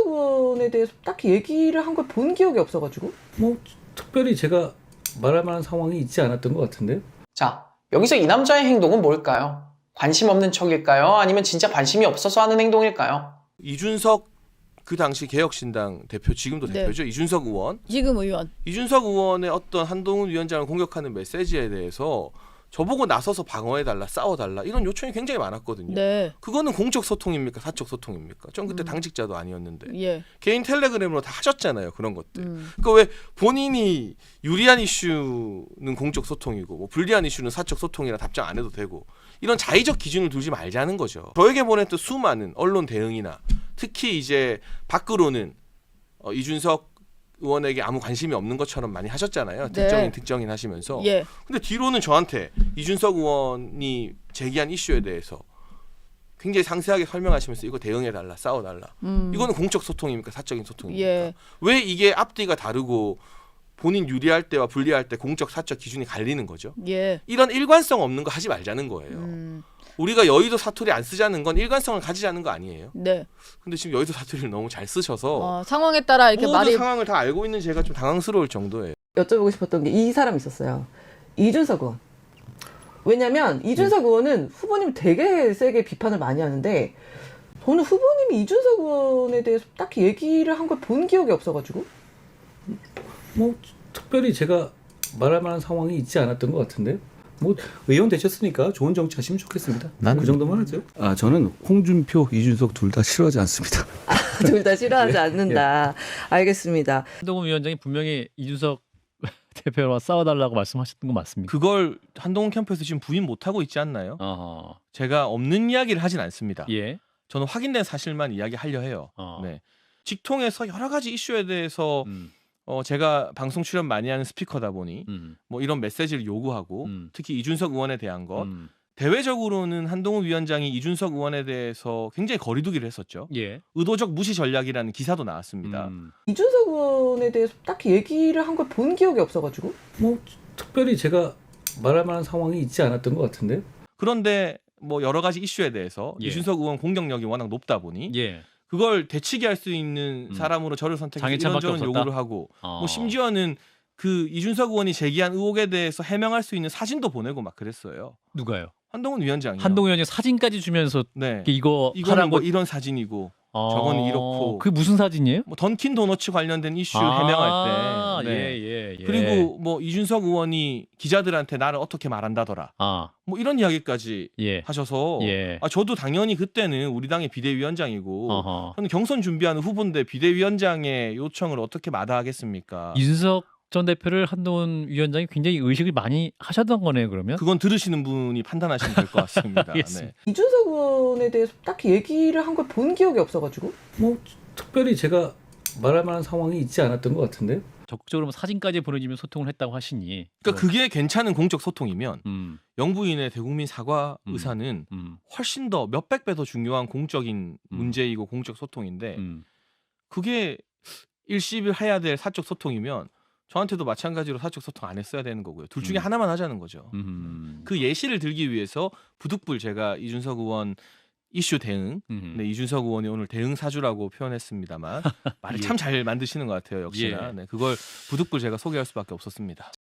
이준석 의원에 대해서 딱히 얘기를 한 걸 본 기억이 없어가지고. 뭐 특별히 제가 말할 만한 상황이 있지 않았던 것 같은데요. 자, 여기서 이 남자의 행동은 뭘까요? 관심 없는 척일까요? 아니면 진짜 관심이 없어서 하는 행동일까요? 이준석 그 당시 개혁신당 대표, 지금도 네. 대표죠. 이준석 의원. 지금 의원. 이준석 의원의 어떤 한동훈 위원장을 공격하는 메시지에 대해서 저보고 나서서 방어해달라, 싸워달라 이런 요청이 굉장히 많았거든요. 네. 그거는 공적 소통입니까? 사적 소통입니까? 전 그때 당직자도 아니었는데 예. 개인 텔레그램으로 다 하셨잖아요. 그런 것들. 그러니까 왜 본인이 유리한 이슈는 공적 소통이고 뭐 불리한 이슈는 사적 소통이라 답장 안 해도 되고 이런 자의적 기준을 두지 말자는 거죠. 저에게 보냈던 수많은 언론 대응이나 특히 이제 밖으로는 이준석 의원에게 아무 관심이 없는 것처럼 많이 하셨잖아요. 네. 특정인 하시면서. 예. 근데 뒤로는 저한테 이준석 의원이 제기한 이슈에 대해서 굉장히 상세하게 설명하시면서 이거 대응해달라, 싸워달라. 이거는 공적 소통입니까? 사적인 소통입니까? 예. 왜 이게 앞뒤가 다르고 본인 유리할 때와 불리할 때 공적, 사적 기준이 갈리는 거죠? 예. 이런 일관성 없는 거 하지 말자는 거예요. 우리가 여의도 사투리 안 쓰자는 건 일관성을 가지자는 거 아니에요? 네. 근데 지금 여의도 사투리를 너무 잘 쓰셔서 상황에 따라 이렇게 모든 말이 상황을 다 알고 있는 제가 좀 당황스러울 정도예요. 여쭤보고 싶었던 게 이 사람 있었어요. 이준석 의원. 왜냐면 이준석 의원은 후보님 되게 세게 비판을 많이 하는데 저는 후보님이 이준석 의원에 대해서 딱히 얘기를 한 걸 본 기억이 없어가지고. 뭐 특별히 제가 말할 만한 상황이 있지 않았던 것 같은데요. 뭐 의원 되셨으니까 좋은 정치하시면 좋겠습니다. 그 정도만 하죠. 저는 홍준표, 이준석 둘 다 싫어하지 않습니다. 둘 다 싫어하지 않는다. 알겠습니다. 한동훈 위원장이 분명히 이준석 대표와 싸워달라고 말씀하셨던 거 맞습니까? 그걸 한동훈 캠프에서 지금 부인 못하고 있지 않나요? 어허. 제가 없는 이야기를 하진 않습니다. 예. 저는 확인된 사실만 이야기하려 해요. 네. 직통에서 여러 가지 이슈에 대해서 제가 방송 출연 많이 하는 스피커다 보니 뭐 이런 메시지를 요구하고 특히 이준석 의원에 대한 것 대외적으로는 한동훈 위원장이 이준석 의원에 대해서 굉장히 거리두기를 했었죠. 예. 의도적 무시 전략이라는 기사도 나왔습니다. 이준석 의원에 대해서 딱히 얘기를 한 걸 본 기억이 없어가지고. 뭐 특별히 제가 말할 만한 상황이 있지 않았던 것 같은데요. 그런데 뭐 여러 가지 이슈에 대해서 예. 이준석 의원 공격력이 워낙 높다 보니 예. 그걸 대치기 할 수 있는 사람으로 저를 선택해서 장해찬밖에 이런저런 없었다? 요구를 하고 뭐 심지어는 그 이준석 의원이 제기한 의혹에 대해서 해명할 수 있는 사진도 보내고 막 그랬어요. 누가요? 한동훈 위원장이요. 한동훈 위원장 사진까지 주면서 네. 이거 이거는 하라고. 뭐 이런 사진이고 저거는 이렇고. 그게 무슨 사진이에요? 뭐 던킨 도너츠 관련된 이슈 해명할 때. 네. 예. 그리고 뭐 이준석 의원이 기자들한테 나를 어떻게 말한다더라. 뭐 이런 이야기까지 예. 하셔서 예. 저도 당연히 그때는 우리 당의 비대위원장이고 어허. 저는 경선 준비하는 후보인데 비대위원장의 요청을 어떻게 마다하겠습니까? 이준석 전 대표를 한동훈 위원장이 굉장히 의식을 많이 하셨던 거네요, 그러면? 그건 들으시는 분이 판단하시면 될 것 같습니다. 알겠습니다. 네. 이준석 의원에 대해서 딱히 얘기를 한 걸 본 기억이 없어가지고. 뭐 특별히 제가 말할 만한 상황이 있지 않았던 것 같은데요. 적극적으로 뭐 사진까지 보내주면 소통을 했다고 하시니. 그러니까 그게 괜찮은 공적 소통이면 음. 영부인의 대국민 사과 의사는 훨씬 더 몇백 배 더 중요한 공적인 문제이고 공적 소통인데 그게 일시를 해야 될 사적 소통이면 저한테도 마찬가지로 사적 소통 안 했어야 되는 거고요. 둘 중에 하나만 하자는 거죠. 그 예시를 들기 위해서 부득불 제가 이준석 의원 이슈 대응, 네, 이준석 의원이 오늘 대응 사주라고 표현했습니다만 말을 참 잘 만드시는 것 같아요. 역시나. 예. 네, 그걸 부득불 제가 소개할 수밖에 없었습니다.